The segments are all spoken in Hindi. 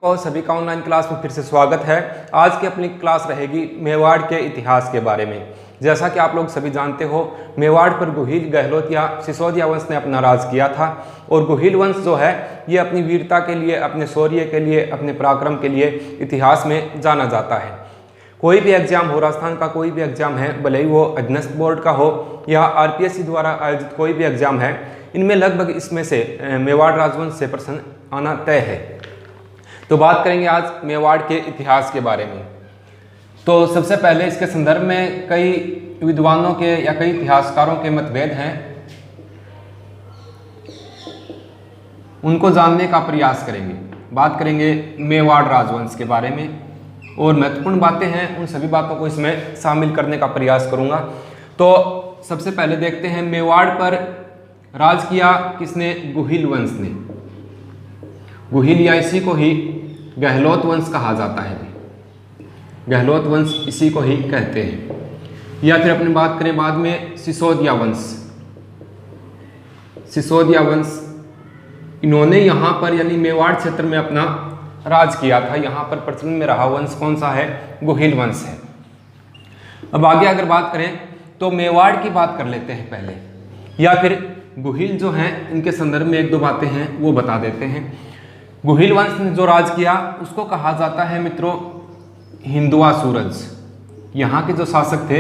और सभी का ऑनलाइन क्लास में फिर से स्वागत है। आज की अपनी क्लास रहेगी मेवाड़ के इतिहास के बारे में। जैसा कि आप लोग सभी जानते हो, मेवाड़ पर गुहिल, गहलोत या सिसोदिया वंश ने अपना राज किया था। और गुहिल वंश जो है ये अपनी वीरता के लिए, अपने शौर्य के लिए, अपने पराक्रम के लिए इतिहास में जाना जाता है। कोई भी एग्जाम हो, राजस्थान का कोई भी एग्जाम है, भले ही वो अधीनस्थ बोर्ड का हो या आरपीएससी द्वारा आयोजित कोई भी एग्जाम है, इनमें लगभग इसमें से मेवाड़ राजवंश से प्रश्न आना तय है। तो बात करेंगे आज मेवाड़ के इतिहास के बारे में। तो सबसे पहले इसके संदर्भ में कई विद्वानों के या कई इतिहासकारों के मतभेद हैं, उनको जानने का प्रयास करेंगे। बात करेंगे मेवाड़ राजवंश के बारे में और महत्वपूर्ण बातें हैं, उन सभी बातों को इसमें शामिल करने का प्रयास करूंगा। तो सबसे पहले देखते हैं मेवाड़ पर राज किया किसने? गुहिल वंश ने। गुहिल या इसी को ही गहलोत वंश कहा जाता है। गहलोत वंश इसी को ही कहते हैं। या फिर अपनी बात करें बाद में सिसोदिया वंश। सिसोदिया वंश, इन्होंने यहाँ पर यानी मेवाड़ क्षेत्र में अपना राज किया था। यहाँ पर प्रचलन में रहा वंश कौन सा है? गुहिल वंश है। अब आगे अगर बात करें तो मेवाड़ की बात कर लेते हैं पहले, या फिर गुहिल जो हैं इनके संदर्भ में एक दो बातें हैं वो बता देते हैं। गुहिल वंश ने जो राज किया उसको कहा जाता है मित्रों हिंदुआ सूरज। यहाँ के जो शासक थे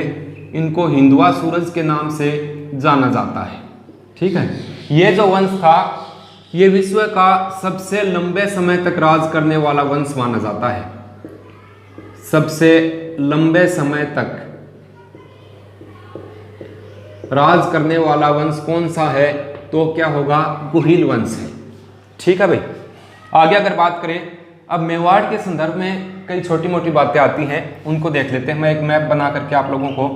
इनको हिंदुआ सूरज के नाम से जाना जाता है। ठीक है, ये जो वंश था ये विश्व का सबसे लंबे समय तक राज करने वाला वंश माना जाता है। सबसे लंबे समय तक राज करने वाला वंश कौन सा है? तो क्या होगा? गुहिल वंश है। ठीक है भाई। आगे अगर बात करें, अब मेवाड़ के संदर्भ में कई छोटी मोटी बातें आती हैं, उनको देख लेते हैं। मैं एक मैप बना करके आप लोगों को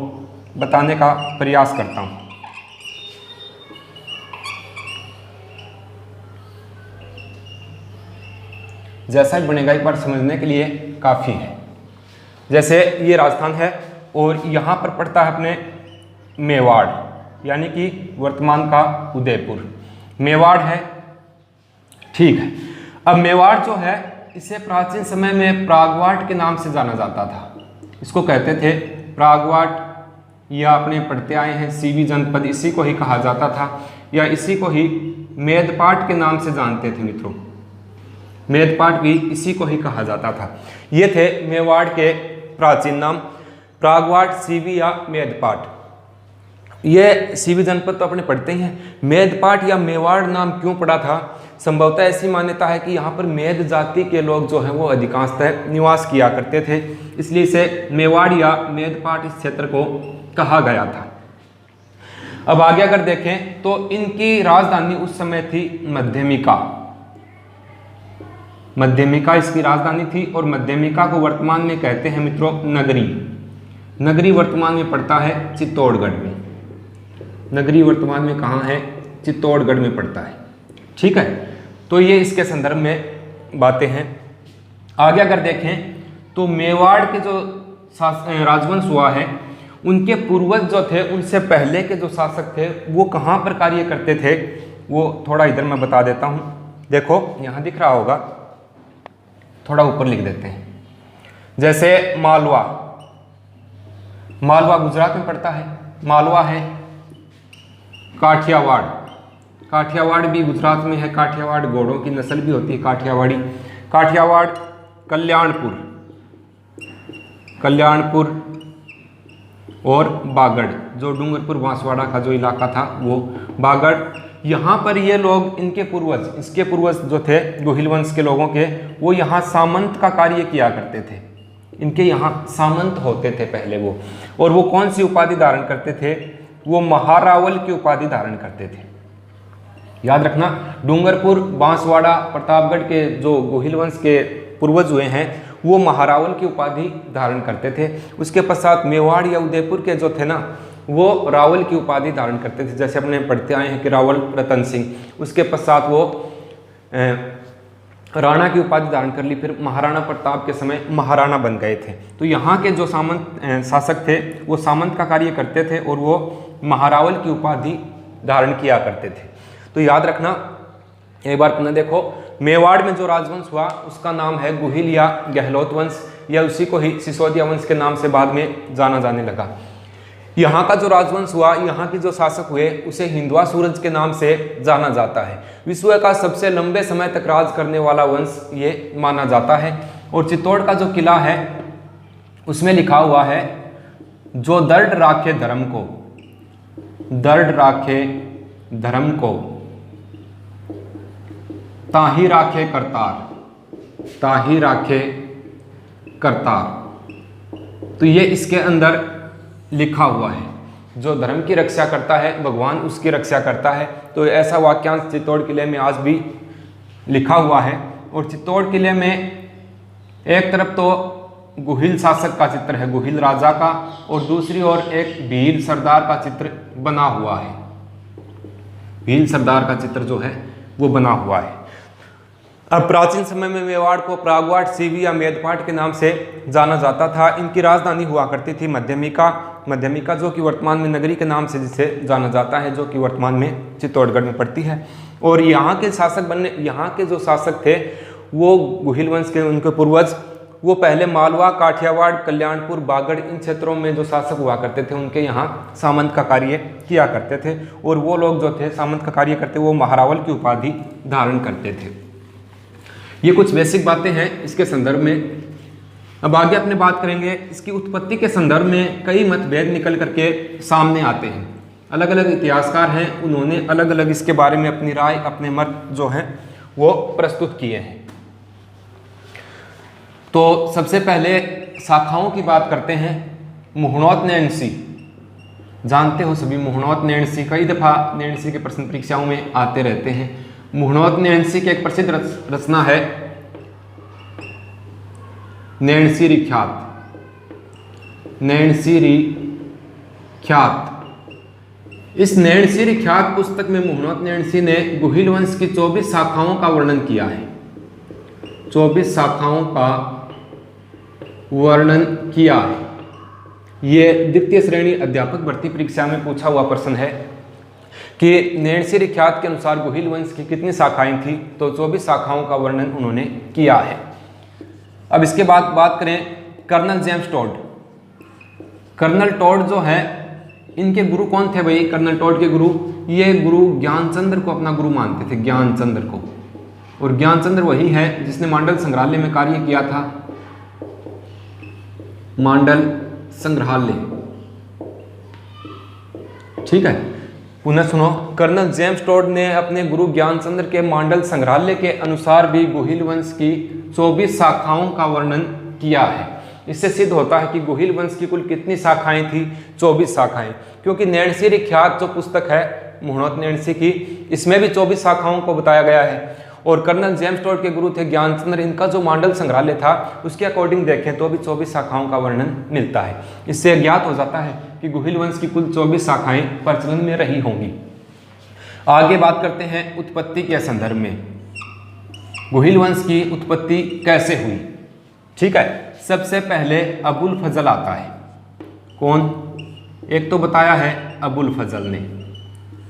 बताने का प्रयास करता हूं। जैसा ही बनेगा एक बार समझने के लिए काफ़ी है। जैसे ये राजस्थान है और यहाँ पर पड़ता है अपने मेवाड़, यानी कि वर्तमान का उदयपुर मेवाड़ है। ठीक है। अब मेवाड़ जो है इसे प्राचीन समय में प्रागवाट के नाम से जाना जाता था। इसको कहते थे प्रागवाट, या अपने पढ़ते आए हैं सीवी जनपद, इसी को ही कहा जाता था, या इसी को ही मेदपाट के नाम से जानते थे मित्रों। मेदपाट भी इसी को ही कहा जाता था। ये थे मेवाड़ के प्राचीन नाम, प्रागवाट, सीवी या मेदपाट। ये सीवी जनपद तो अपने पढ़ते ही हैं। मेदपाट या मेवाड़ नाम क्यों पड़ा था? संभवतः ऐसी मान्यता है कि यहाँ पर मेद जाति के लोग जो हैं वो अधिकांशतः निवास किया करते थे, इसलिए इसे मेवाड़ या मेदपाट इस क्षेत्र को कहा गया था। अब आगे अगर देखें तो इनकी राजधानी उस समय थी मध्यमिका। मध्यमिका इसकी राजधानी थी और मध्यमिका को वर्तमान में कहते हैं मित्रों नगरी। नगरी वर्तमान में पड़ता है चित्तौड़गढ़ में। नगरी वर्तमान में कहाँ है? चित्तौड़गढ़ में पड़ता है। ठीक है, तो ये इसके संदर्भ में बातें हैं। आगे अगर देखें तो मेवाड़ के जो राजवंश हुआ है उनके पूर्वज जो थे, उनसे पहले के जो शासक थे वो कहाँ पर कार्य करते थे, वो थोड़ा इधर मैं बता देता हूँ। देखो यहाँ दिख रहा होगा, थोड़ा ऊपर लिख देते हैं। जैसे मालवा, मालवा गुजरात में पड़ता है। मालवा है। काठियावाड़, काठियावाड़ भी गुजरात में है। काठियावाड़ घोड़ों की नस्ल भी होती है काठियावाड़ी। काठियावाड़, कल्याणपुर, कल्याणपुर और बागड़, जो डूंगरपुर बांसवाड़ा का जो इलाका था वो बागड़। यहाँ पर ये लोग, इनके पूर्वज, इसके पूर्वज जो थे गुहिल वंश के लोगों के, वो यहाँ सामंत का कार्य किया करते थे। इनके यहाँ सामंत होते थे पहले वो, और वो कौन सी उपाधि धारण करते थे? वो महारावल की उपाधि धारण करते थे। याद रखना, डूंगरपुर, बांसवाड़ा, प्रतापगढ़ के जो गुहिल वंश के पूर्वज हुए हैं वो महारावल की उपाधि धारण करते थे। उसके पश्चात मेवाड़ या उदयपुर के जो थे ना, वो रावल की उपाधि धारण करते थे। जैसे अपने पढ़ते आए हैं कि रावल रतन सिंह, उसके पश्चात वो राणा की उपाधि धारण कर ली, फिर महाराणा प्रताप के समय महाराणा बन गए थे। तो यहाँ के जो सामंत शासक थे वो सामंत का कार्य करते थे और वो महारावल की उपाधि धारण किया करते थे। तो याद रखना, एक बार पुनः देखो, मेवाड़ में जो राजवंश हुआ उसका नाम है गुहिल या गहलोत वंश, या उसी को ही सिसोदिया वंश के नाम से बाद में जाना जाने लगा। यहाँ का जो राजवंश हुआ, यहाँ के जो शासक हुए उसे हिंदवा सूरज के नाम से जाना जाता है। विश्व का सबसे लंबे समय तक राज करने वाला वंश ये माना जाता है। और चित्तौड़ का जो किला है उसमें लिखा हुआ है, जो दर्द राखे धर्म को, दर्द राखे धर्म को, ताही राखे करतार, ताही राखे करतार। तो ये इसके अंदर लिखा हुआ है, जो धर्म की रक्षा करता है भगवान उसकी रक्षा करता है। तो ऐसा वाक्यांश चित्तौड़ किले में आज भी लिखा हुआ है। और चित्तौड़ किले में एक तरफ तो गुहिल शासक का चित्र है, गुहिल राजा का, और दूसरी ओर एक भील सरदार का चित्र बना हुआ है। भील सरदार का चित्र जो है वो बना हुआ है। अब प्राचीन समय में मेवाड़ को प्रागवाट, सीवी या मेदपाट के नाम से जाना जाता था। इनकी राजधानी हुआ करती थी मध्यमिका, मध्यमिका जो कि वर्तमान में नगरी के नाम से जिसे जाना जाता है, जो कि वर्तमान में चित्तौड़गढ़ में पड़ती है। और यहाँ के शासक बनने, यहाँ के जो शासक थे वो गुहिल वंश के, उनके पूर्वज, वो पहले मालवा, काठियावाड़, कल्याणपुर, बागड़ इन क्षेत्रों में जो शासक हुआ करते थे उनके यहाँ सामंत का कार्य किया करते थे। और वो लोग जो थे सामंत का कार्य करते, वो महारावल की उपाधि धारण करते थे। ये कुछ बेसिक बातें हैं इसके संदर्भ में। अब आगे अपने बात करेंगे इसकी उत्पत्ति के संदर्भ में। कई मतभेद निकल करके सामने आते हैं, अलग अलग इतिहासकार हैं, उन्होंने अलग अलग इसके बारे में अपनी राय, अपने मत जो हैं वो प्रस्तुत किए हैं। तो सबसे पहले शाखाओं की बात करते हैं। मुहणोत नैणसी, जानते हो सभी मुहणोत नैणसी, कई दफ़ा नैणसी के प्रश्न परीक्षाओं में आते रहते हैं। मुहणोत नैणसी की एक प्रसिद्ध रचना है नैणसी ख्यात, नैणसी ख्यात। इस नैणसी ख्यात पुस्तक में मुहणोत नैणसी ने गुहिल वंश की 24 शाखाओं का वर्णन किया है, 24 शाखाओं का वर्णन किया है। ये द्वितीय श्रेणी अध्यापक भर्ती परीक्षा में पूछा हुआ प्रश्न है कि नैणसी ख्यात के अनुसार गुहिल वंश की कितनी शाखाएं थी, तो 24 शाखाओं का वर्णन उन्होंने किया है। अब इसके बाद बात करें colonel James Tod. Colonel Tod जो है, इनके गुरु कौन थे भाई? कर्नल टोड के गुरु, ये गुरु ज्ञानचंद्र को अपना गुरु मानते थे, ज्ञानचंद्र को। और ज्ञानचंद्र वही है जिसने मांडल संग्रहालय में कार्य किया था, मांडल संग्रहालय। ठीक है, पुनः सुनो, कर्नल जेम्स टोड ने अपने गुरु ज्ञानचंद्र के मांडल संग्रहालय के अनुसार भी गुहिल वंश की 24 शाखाओं का वर्णन किया है। इससे सिद्ध होता है कि गुहिल वंश की कुल कितनी शाखाएं थी? 24 शाखाएं। क्योंकि नैणसी ख्यात जो पुस्तक है मुहणोत नैणसी की, इसमें भी 24 शाखाओं को बताया गया है। और कर्नल जेम्स टोड के गुरु थे ज्ञानचंद्र, इनका जो मांडल संग्रहालय था उसके अकॉर्डिंग देखें तो भी 24 शाखाओं का वर्णन मिलता है। इससे ज्ञात हो जाता है कि गुहिल वंश की कुल 24 शाखाएं प्रचलन में रही होंगी। आगे बात करते हैं उत्पत्ति के संदर्भ में, गुहिल वंश की उत्पत्ति कैसे हुई। ठीक है, सबसे पहले अबुल फजल आता है। कौन? एक तो बताया है अबुल फजल ने,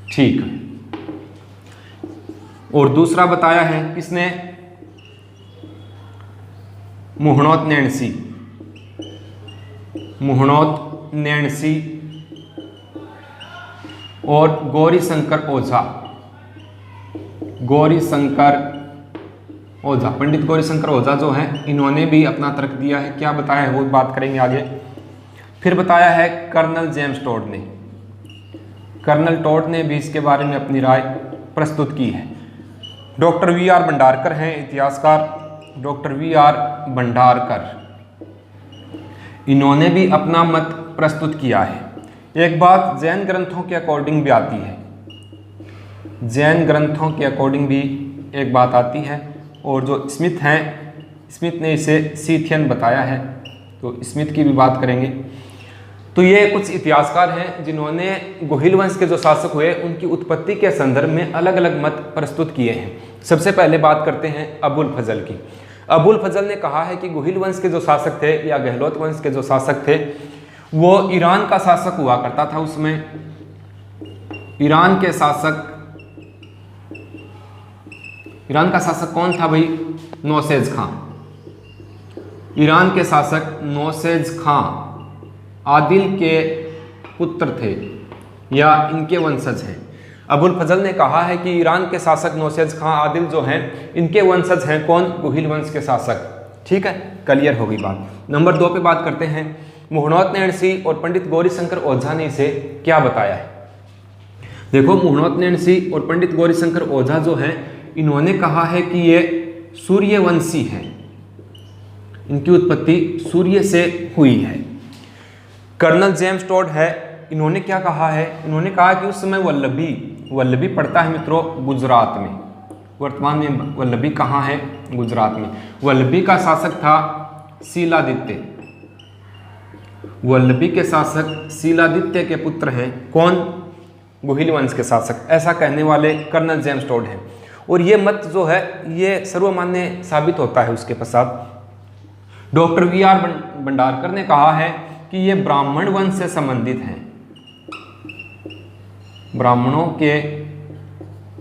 ठीक है, और दूसरा बताया है किसने? मुहणोत नैणसी, मुहणोत नैणसी और गौरी शंकर ओझा, गौरी शंकर ओझा, पंडित गौरी शंकर ओझा जो हैं, इन्होंने भी अपना तर्क दिया है। क्या बताया है वो बात करेंगे आगे। फिर बताया है कर्नल जेम्स टोड ने, कर्नल टोड ने भी इसके बारे में अपनी राय प्रस्तुत की है। Doctor VR. भंडारकर हैं इतिहासकार, डॉक्टर वी.आर. भंडारकर, इन्होंने भी अपना मत प्रस्तुत किया है। एक बात जैन ग्रंथों के अकॉर्डिंग भी आती है, जैन ग्रंथों के अकॉर्डिंग भी एक बात आती है, और जो स्मिथ हैं, स्मिथ ने इसे सीथियन बताया है, तो स्मिथ की भी बात करेंगे। तो ये कुछ इतिहासकार हैं जिन्होंने गुहिल वंश के जो शासक हुए उनकी उत्पत्ति के संदर्भ में अलग अलग मत प्रस्तुत किए हैं। सबसे पहले बात करते हैं अबुल फजल की। अबुल फजल ने कहा है कि गुहिल वंश के जो शासक थे या गहलोत वंश के जो शासक थे वो ईरान का शासक हुआ करता था। उसमें ईरान के शासक ईरान का शासक कौन था भाई? नौसेज खां। ईरान के शासक नौसेज खां आदिल के पुत्र थे या इनके वंशज हैं। अबुल फजल ने कहा है कि ईरान के शासक नौसेज खां आदिल जो हैं इनके वंशज हैं कौन? गुहिल वंश के शासक। ठीक है, क्लियर हो गई बात। नंबर 2 पे बात करते हैं। मुहणोत नेणसी और पंडित गौरीशंकर ओझा ने इसे क्या बताया है? देखो, मुहणोत नेणसी और पंडित गौरीशंकर ओझा जो हैं इन्होंने कहा है कि ये सूर्यवंशी हैं, इनकी उत्पत्ति सूर्य से हुई है। कर्नल जेम्स टॉड है, इन्होंने क्या कहा है? इन्होंने कहा कि उस समय वल्लभी पड़ता है मित्रों गुजरात में। वर्तमान में वल्लभी कहाँ है? गुजरात में। वल्लभी का शासक था शीलादित्य। वल्लभी के शासक शीलादित्य के पुत्र हैं कौन? गुहिल वंश के शासक। ऐसा कहने वाले कर्नल जेम्स टॉड हैं। और ये मत जो है ये सर्वमान्य साबित होता है उसके पश्चात। डॉक्टर VR भंडारकर ने कहा है कि ये ब्राह्मण वंश से संबंधित हैं, ब्राह्मणों के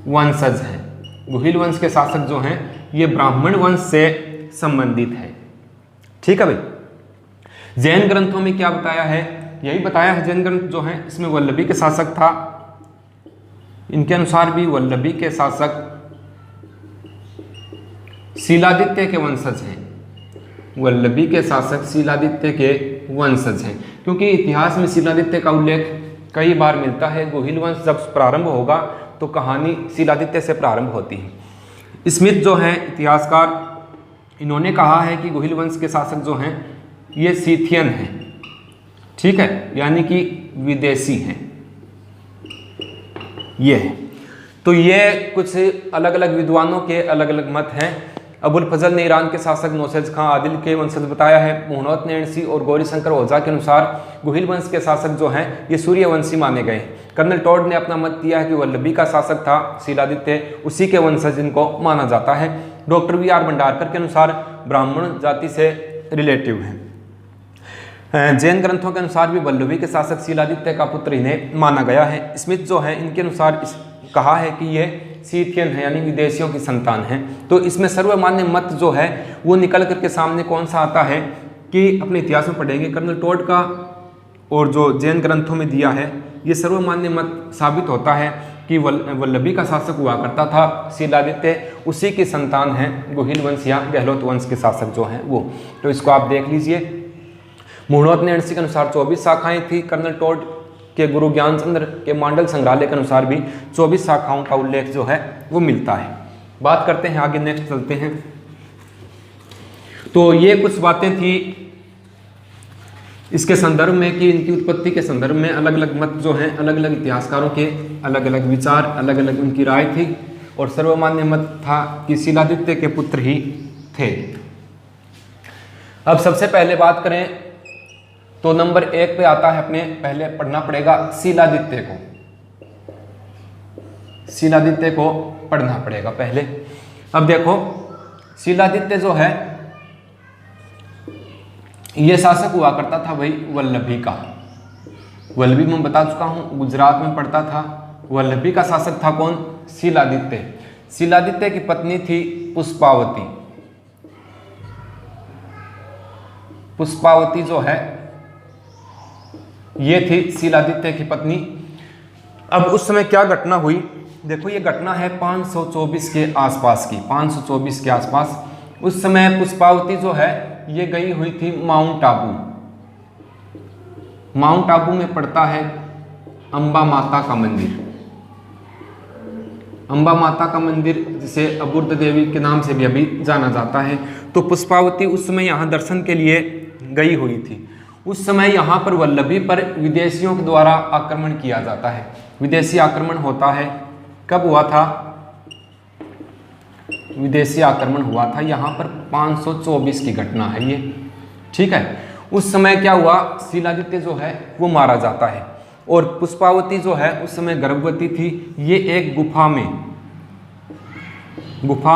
वंशज हैं। गुहिल वंश के शासक जो हैं ये ब्राह्मण वंश से संबंधित है। ठीक है भाई। जैन ग्रंथों में क्या बताया है? यही बताया है। जैन ग्रंथ जो हैं इसमें वल्लभी के शासक था, इनके अनुसार भी वल्लभी के शासक शीलादित्य के वंशज हैं। वल्लभी के शासक शीलादित्य के वंशज हैं, क्योंकि इतिहास में शीलादित्य का उल्लेख कई बार मिलता है। गुहिल वंश जब प्रारंभ होगा तो कहानी शीलादित्य से प्रारंभ होती है। स्मिथ जो है इतिहासकार, इन्होंने कहा है कि गुहिल वंश के शासक जो हैं ये सीथियन हैं। ठीक है, यानी कि विदेशी हैं ये है। तो ये कुछ अलग अलग विद्वानों के अलग अलग मत हैं। अबुल फजल ने ईरान के शासक नौसेज खां आदिल के वंशज बताया है। मुहणोत नेणसी और गौरीशंकर ओझा के अनुसार गुहिल वंश के शासक जो हैं ये सूर्यवंशी माने गए। कर्नल टॉड ने अपना मत दिया है कि वल्लभी का शासक था शीलादित्य, उसी के वंशज इनको माना जाता है। डॉक्टर VR भंडारकर के अनुसार ब्राह्मण जाति से रिलेटिव हैं। जैन ग्रंथों के अनुसार भी वल्लभी के शासक शीलादित्य का पुत्र इन्हें माना गया है। स्मिथ जो है इनके अनुसार कहा है कि ये सीथियन है, यानी विदेशियों की संतान है। तो इसमें सर्वमान्य मत जो है वो निकल करके सामने कौन सा आता है कि अपने इतिहास में पढ़ेंगे कर्नल टॉड का, और जो जैन ग्रंथों में दिया है ये सर्वमान्य मत साबित होता है कि वल्लभी का शासक हुआ करता था शीलादित्य, उसी की संतान है गुहिल वंश या गहलोत वंश के शासक जो हैं वो। तो इसको आप देख लीजिए। मुहणोत नेणसी के अनुसार 24 शाखाएं थी। कर्नल टॉड के गुरु ज्ञानचंद्र के मांडल संग्रहालय के अनुसार भी 24 शाखाओं का उल्लेख जो है वो मिलता है। बात करते हैं आगे, नेक्स्ट चलते हैं। तो ये कुछ बातें थी इसके संदर्भ में कि इनकी उत्पत्ति के संदर्भ में अलग अलग मत जो हैं, अलग अलग इतिहासकारों के अलग अलग विचार, अलग अलग उनकी राय थी। और सर्वमान्य मत था कि शीलादित्य के पुत्र ही थे। अब सबसे पहले बात करें तो नंबर 1 पे आता है, अपने पहले पढ़ना पड़ेगा शीलादित्य को। शीलादित्य को पढ़ना पड़ेगा पहले। अब देखो, शीलादित्य जो है ये शासक हुआ करता था भाई वल्लभी का। वल्लभी मैं बता चुका हूं गुजरात में पड़ता था। वल्लभी का शासक था कौन? शीलादित्य। शीलादित्य की पत्नी थी पुष्पावती। पुष्पावती जो है ये थी शीलादित्य की पत्नी। अब उस समय क्या घटना हुई? देखो, ये घटना है 524 के आसपास की, 524 के आसपास। उस समय पुष्पावती जो है ये गई हुई थी माउंट आबू। माउंट आबू में पड़ता है अंबा माता का मंदिर। अंबा माता का मंदिर जिसे अबुर्द देवी के नाम से भी अभी जाना जाता है। तो पुष्पावती उस समय यहाँ दर्शन के लिए गई हुई थी। उस समय यहाँ पर वल्लभी पर विदेशियों के द्वारा आक्रमण किया जाता है। विदेशी आक्रमण होता है, कब हुआ था? विदेशी आक्रमण हुआ था यहाँ पर 524 की घटना है ये। ठीक है, उस समय क्या हुआ? शीलादित्य जो है वो मारा जाता है और पुष्पावती जो है उस समय गर्भवती थी। ये एक गुफा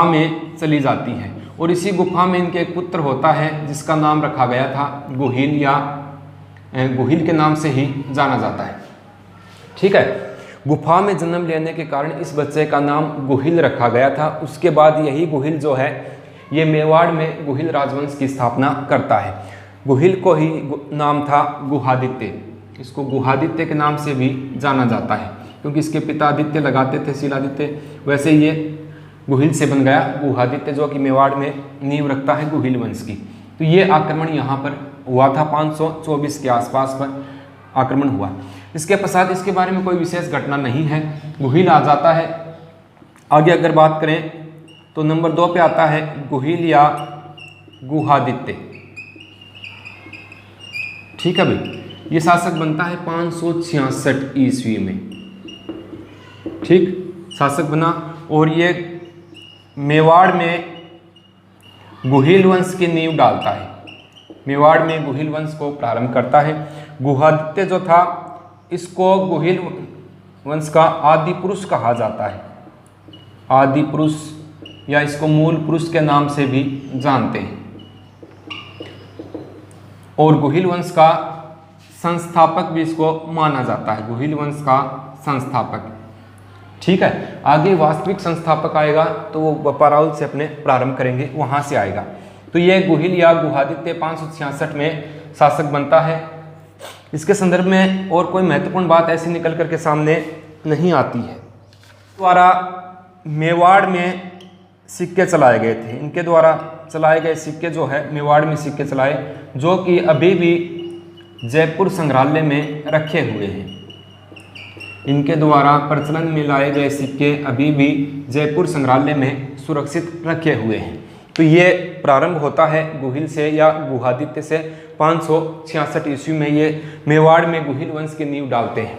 में चली जाती है और इसी गुफा में इनके एक पुत्र होता है जिसका नाम रखा गया था गुहिल, या गुहिल के नाम से ही जाना जाता है। ठीक है, गुफा में जन्म लेने के कारण इस बच्चे का नाम गुहिल रखा गया था। उसके बाद यही गुहिल जो है ये मेवाड़ में गुहिल राजवंश की स्थापना करता है। गुहिल को ही नाम था गुहादित्य, इसको गुहादित्य के नाम से भी जाना जाता है क्योंकि इसके पिता आदित्य लगाते थे शीलादित्य, वैसे ये गुहिल से बन गया गुहादित्य जो कि मेवाड़ में नींव रखता है गुहिल वंश की। तो ये आक्रमण यहाँ पर हुआ था 524 के आसपास पर आक्रमण हुआ। इसके पश्चात इसके बारे में कोई विशेष घटना नहीं है, गुहिल आ जाता है। आगे अगर बात करें तो नंबर 2 पे आता है गुहिल या गुहादित्य। ठीक है भाई, ये शासक बनता है 566 ईस्वी में। ठीक, शासक बना और ये मेवाड़ में गुहिल वंश की नींव डालता है, मेवाड़ में गुहिल वंश को प्रारंभ करता है। गुहादित्य जो था इसको गुहिल वंश का आदि पुरुष कहा जाता है, आदि पुरुष या इसको मूल पुरुष के नाम से भी जानते हैं, और गुहिल वंश का संस्थापक भी इसको माना जाता है, गुहिल वंश का संस्थापक। ठीक है, आगे वास्तविक संस्थापक आएगा तो वो बपाराउल से अपने प्रारंभ करेंगे, वहां से आएगा। तो ये गुहिल या गुहादित्य 566 में शासक बनता है। इसके संदर्भ में और कोई महत्वपूर्ण बात ऐसी निकल करके सामने नहीं आती है। द्वारा मेवाड़ में सिक्के चलाए गए थे, इनके द्वारा चलाए गए सिक्के जो है मेवाड़ में सिक्के चलाए, जो कि अभी भी जयपुर संग्रहालय में रखे हुए हैं। इनके द्वारा प्रचलन में लाए गए सिक्के अभी भी जयपुर संग्रहालय में सुरक्षित रखे हुए हैं। तो ये प्रारंभ होता है गुहिल से या गुहादित्य से। 566 ईस्वी में ये मेवाड़ में गुहिल वंश की नींव डालते हैं।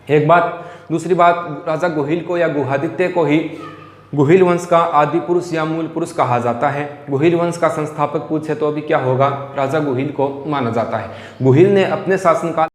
एक बात, दूसरी बात, राजा गुहिल को या गुहादित्य को ही गुहिल वंश का आदि पुरुष या मूल पुरुष कहा जाता है। गुहिल वंश का संस्थापक पूछे तो अभी क्या होगा, राजा गुहिल को माना जाता है। गुहिल ने अपने शासनकाल